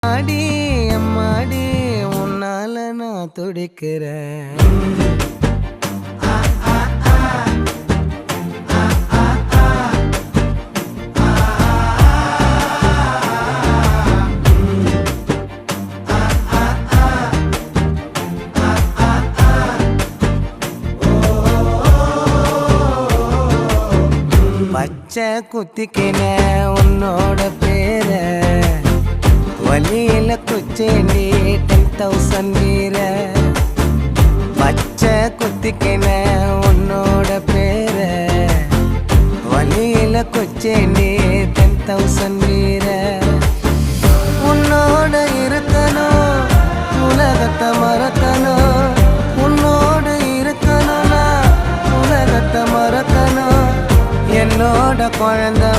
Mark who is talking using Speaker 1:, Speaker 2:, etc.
Speaker 1: அடி அம்மாடி உன்னால நான் துடிக்கிறேன். பச்சை குத்திக்கின உன்னோட பேர வலியில குச்சேண்டி 10,000 வீர. பச்சை குத்திக்கின உன்னோட பேர வலியில குச்சேண்டி 10,000 வீர. உன்னோட இருக்கணும் உலகத்தை மறக்கணும். உன்னோட இருக்கணும்னா உலகத்தை மறக்கணும். என்னோட குழந்தை